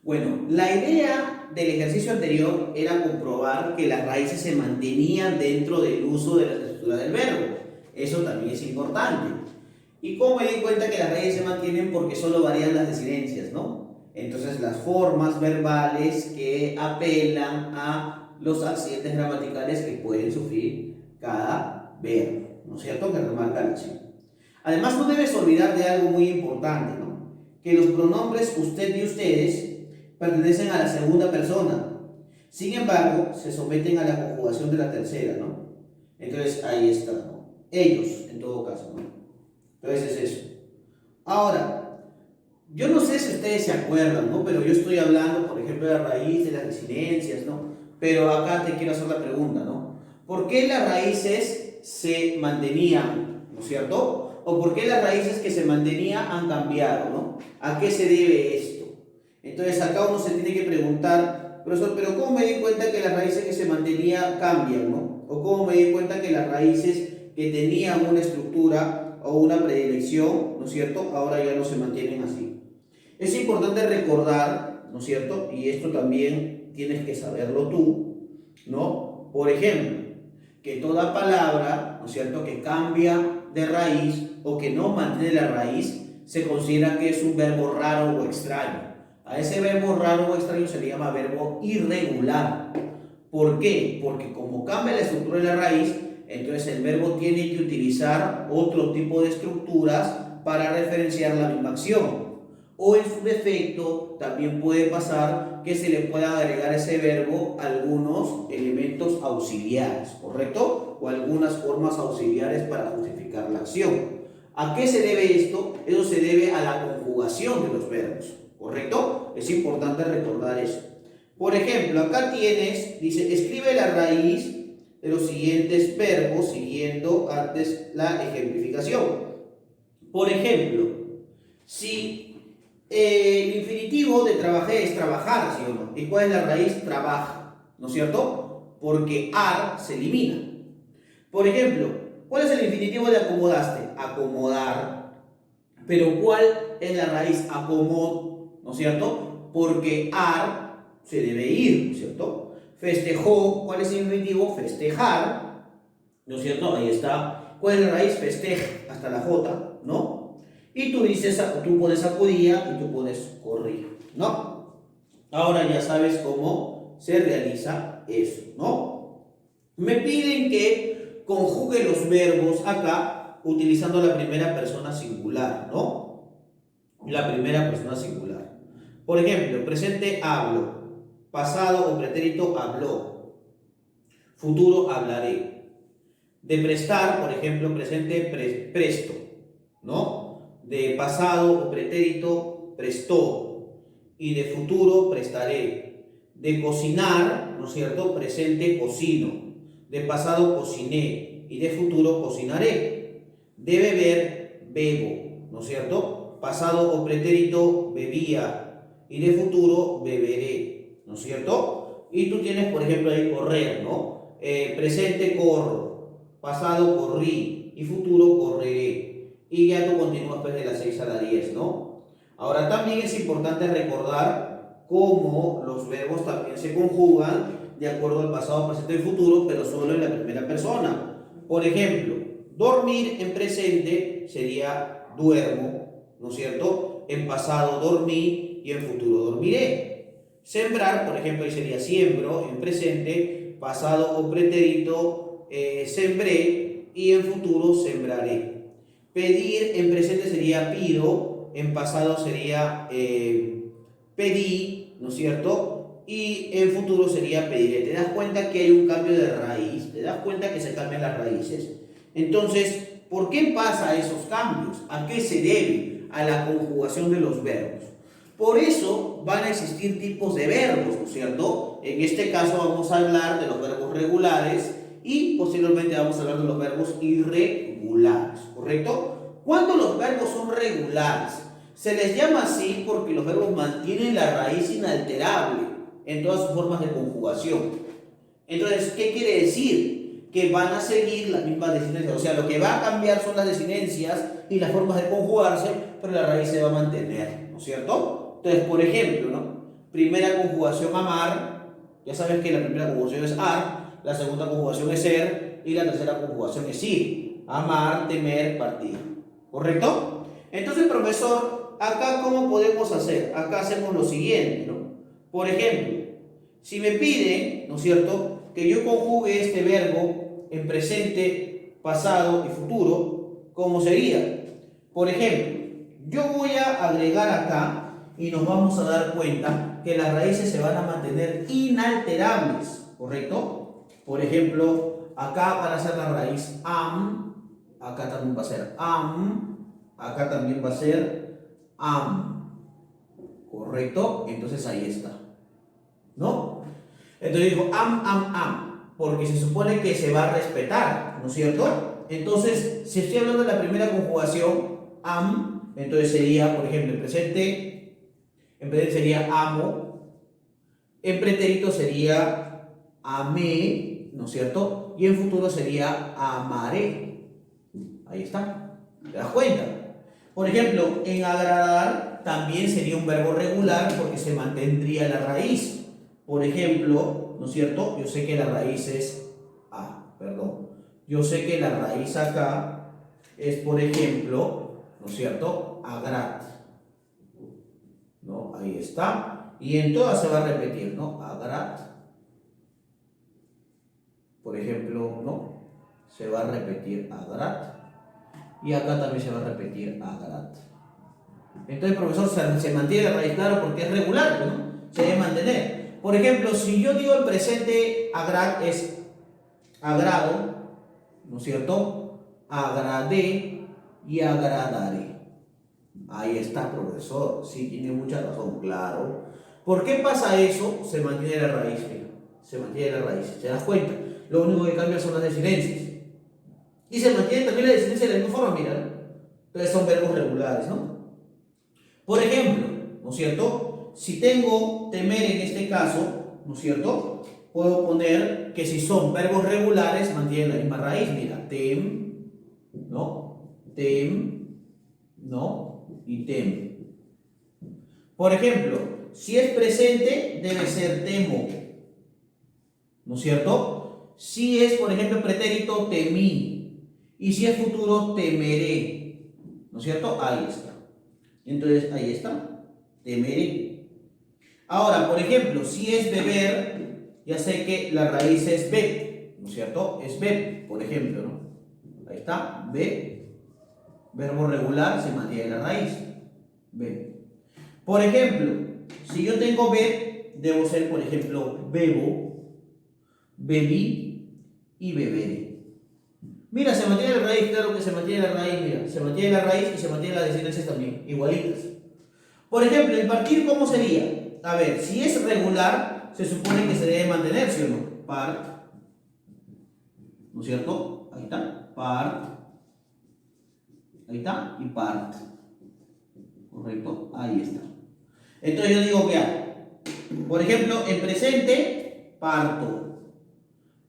Bueno, la idea del ejercicio anterior era comprobar que las raíces se mantenían dentro del uso de la estructura del verbo. Eso también es importante. ¿Y cómo me di cuenta que las raíces se mantienen? Porque solo varían las desinencias, ¿no? Entonces, las formas verbales que apelan a los accidentes gramaticales que pueden sufrir cada verbo, ¿no es cierto? Que remarca la acción. Además, no debes olvidar de algo muy importante, ¿no? Que los pronombres usted y ustedes pertenecen a la segunda persona. Sin embargo, se someten a la conjugación de la tercera, ¿no? Entonces, ahí está, ¿no? Ellos, en todo caso, ¿no? Entonces es eso. Ahora, yo no sé si ustedes se acuerdan, ¿no? Pero yo estoy hablando, por ejemplo, de la raíz de las desinencias, ¿no? Pero acá te quiero hacer la pregunta, ¿no? ¿Por qué las raíces se mantenían, ¿no es cierto? ¿O por qué las raíces que se mantenían han cambiado, ¿no? ¿A qué se debe esto? Entonces acá uno se tiene que preguntar, profesor, pero ¿cómo me di cuenta que las raíces que se mantenían cambian, ¿no? ¿O cómo me di cuenta que las raíces que tenían una estructura o una predilección, ¿no es cierto?, ahora ya no se mantienen así? Es importante recordar, ¿no es cierto?, y esto también tienes que saberlo tú, ¿no? Por ejemplo, que toda palabra, ¿no es cierto?, que cambia de raíz o que no mantiene la raíz, se considera que es un verbo raro o extraño. A ese verbo raro o extraño se le llama verbo irregular. ¿Por qué? Porque como cambia la estructura de la raíz, entonces el verbo tiene que utilizar otro tipo de estructuras para referenciar la misma acción. O en su defecto, también puede pasar que se le pueda agregar a ese verbo algunos elementos auxiliares, ¿correcto? O algunas formas auxiliares para justificar la acción. ¿A qué se debe esto? Eso se debe a la conjugación de los verbos, ¿correcto? Es importante recordar eso. Por ejemplo, acá tienes, dice, escribe la raíz de los siguientes verbos siguiendo antes la ejemplificación. Por ejemplo, si el infinitivo de trabajé es trabajar, ¿sí o no? ¿Y cuál es la raíz? Trabaja, ¿no es cierto? Porque ar se elimina. Por ejemplo, ¿cuál es el infinitivo de acomodaste? Acomodar. Pero ¿cuál es la raíz? Acomod, ¿no es cierto? Porque ar se debe ir, ¿no es cierto? Festejó, ¿cuál es el infinitivo? Festejar, ¿no es cierto? Ahí está. ¿Cuál es la raíz? Festeja, hasta la J, ¿no? Y tú dices, tú pones acudía y tú pones corría, ¿no? Ahora ya sabes cómo se realiza eso, ¿no? Me piden que conjugue los verbos acá utilizando la primera persona singular, ¿no? La primera persona singular. Por ejemplo, presente hablo, pasado o pretérito habló, futuro hablaré. De prestar, por ejemplo, presente presto, ¿no? De pasado o pretérito prestó. Y de futuro prestaré. De cocinar, ¿no es cierto?, presente cocino. De pasado cociné y de futuro cocinaré. De beber bebo, ¿no es cierto? Pasado o pretérito bebía y de futuro beberé, ¿no es cierto? Y tú tienes, por ejemplo, ahí correr, ¿no? Presente corro, pasado corrí y futuro correré. Y ya tú continúas pues de las 6 a las 10, ¿no? Ahora también es importante recordar cómo los verbos también se conjugan de acuerdo al pasado, presente y futuro, pero solo en la primera persona. Por ejemplo, dormir en presente sería duermo, ¿no es cierto? En pasado dormí y en futuro dormiré. Sembrar, por ejemplo, ahí sería siembro en presente, pasado o pretérito sembré y en futuro sembraré. Pedir en presente sería pido, en pasado sería pedí, ¿no es cierto? Y en futuro sería pediré. ¿Te das cuenta que hay un cambio de raíz? ¿Te das cuenta que se cambian las raíces? Entonces, ¿por qué pasa esos cambios? ¿A qué se debe? A la conjugación de los verbos. Por eso van a existir tipos de verbos, ¿no es cierto? En este caso vamos a hablar de los verbos regulares y posteriormente vamos a hablar de los verbos irregulares, ¿correcto? Cuando los verbos son regulares, se les llama así porque los verbos mantienen la raíz inalterable en todas sus formas de conjugación. Entonces, ¿qué quiere decir? Que van a seguir las mismas desinencias. O sea, lo que va a cambiar son las desinencias y las formas de conjugarse, pero la raíz se va a mantener, ¿no es cierto? Entonces, por ejemplo, ¿no? primera conjugación amar, ya sabes que la primera conjugación es ar, la segunda conjugación es ser y la tercera conjugación es ir. Amar, temer, partir. ¿Correcto? Entonces, profesor, acá ¿cómo podemos hacer? Acá hacemos lo siguiente, ¿no? Por ejemplo, si me piden, ¿no es cierto?, que yo conjugue este verbo en presente, pasado y futuro, ¿cómo sería? Por ejemplo, yo voy a agregar acá y nos vamos a dar cuenta que las raíces se van a mantener inalterables, ¿correcto? Por ejemplo, acá van a ser la raíz am, acá también va a ser am, acá también va a ser am, ¿correcto? Entonces ahí está, ¿no? Entonces digo am, porque se supone que se va a respetar, ¿no es cierto? Entonces, si estoy hablando de la primera conjugación, am, entonces sería, por ejemplo, en presente sería amo, en pretérito sería amé, ¿no es cierto? Y en futuro sería amaré. Ahí está, ¿te das cuenta? Por ejemplo, en agradar también sería un verbo regular porque se mantendría la raíz. Por ejemplo, ¿no es cierto? Yo sé que la raíz es yo sé que la raíz acá es, por ejemplo, ¿no es cierto?, agrat, ¿no? Ahí está. Y en todas se va a repetir, ¿no? Agrat, por ejemplo, ¿no? Se va a repetir agrat. Y acá también se va a repetir agrat. Entonces, profesor, se mantiene la raíz, claro, porque es regular, ¿no? Se debe mantener. Por ejemplo, si yo digo en presente agrat es agrado, ¿no es cierto? Agradé y agradaré. Ahí está, profesor. Sí, tiene mucha razón, claro. ¿Por qué pasa eso? Se mantiene la raíz, mira. Se mantiene la raíz. ¿Se das cuenta? Lo único que cambia son las desinencias. Y se mantiene también la desinencia de la misma forma, mira, ¿no? Entonces son verbos regulares, ¿no? Por ejemplo, ¿no es cierto? Si tengo temer en este caso, ¿no es cierto?, puedo poner que si son verbos regulares mantienen la misma raíz. Mira, tem, ¿no? Tem, ¿no? Y tem. Por ejemplo, si es presente, debe ser temo, ¿no es cierto? Si es, por ejemplo, pretérito, temí. Y si es futuro, temeré, ¿no es cierto? Ahí está. Entonces, ahí está, temeré. Ahora, por ejemplo, si es beber, ya sé que la raíz es be, ¿no es cierto? Es be, por ejemplo, ¿no? Ahí está, be, verbo regular, se mantiene la raíz, be. Por ejemplo, si yo tengo be, debo ser, por ejemplo, bebo, bebí y beberé. Mira, se mantiene la raíz, claro que se mantiene la raíz, mira, se mantiene la raíz y se mantienen las desinencias también, igualitas. Por ejemplo, el partir, ¿cómo sería? A ver, si es regular, se supone que se debe mantener, ¿sí o no? Part, ¿no es cierto? Ahí está, part, ahí está, y part, ¿correcto? Ahí está. Entonces yo digo que hay, por ejemplo, en presente, parto,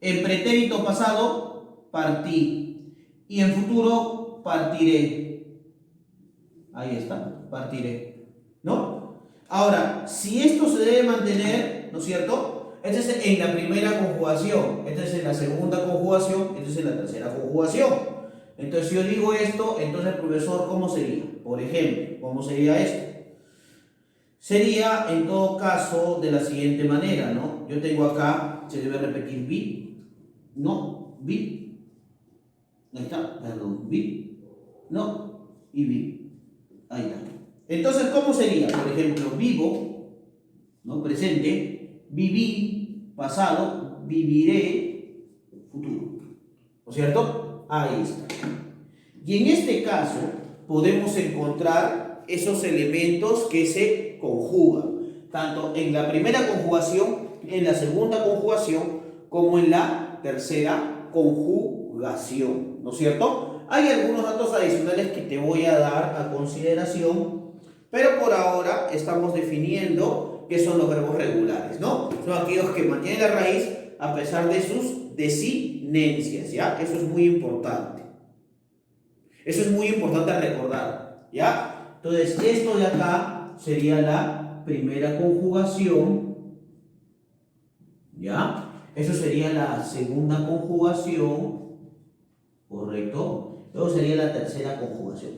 en pretérito pasado, partí, y en futuro, partiré. Ahí está, partiré, ¿no? Ahora, si esto se debe mantener, ¿no es cierto? Este es en la primera conjugación, este es en la segunda conjugación, este es en la tercera conjugación. Entonces, si yo digo esto, entonces, profesor, ¿cómo sería? Por ejemplo, ¿cómo sería esto? Sería, en todo caso, de la siguiente manera, ¿no? Yo tengo acá, se debe repetir vi, no, vi. Ahí está, perdón, vi, no, y vi. Ahí está. Entonces, ¿cómo sería? Por ejemplo, vivo, ¿no? Presente, viví, pasado, viviré, futuro. ¿No es cierto? Ahí está. Y en este caso, podemos encontrar esos elementos que se conjugan, tanto en la primera conjugación, en la segunda conjugación, como en la tercera conjugación. ¿No es cierto? Hay algunos datos adicionales que te voy a dar a consideración, pero por ahora estamos definiendo qué son los verbos regulares, ¿no? Son aquellos que mantienen la raíz a pesar de sus desinencias, ¿ya? Eso es muy importante. Eso es muy importante recordar, ¿ya? Entonces, esto de acá sería la la primera conjugación, ¿ya? Eso sería la segunda conjugación, ¿correcto? Luego sería la tercera conjugación.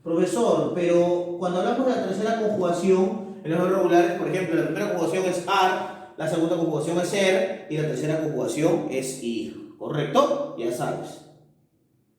Profesor, pero cuando hablamos de la tercera conjugación, en los verbos regulares, por ejemplo, la primera conjugación es ar, la segunda conjugación es ser y la tercera conjugación es ir, ¿correcto? Ya sabes.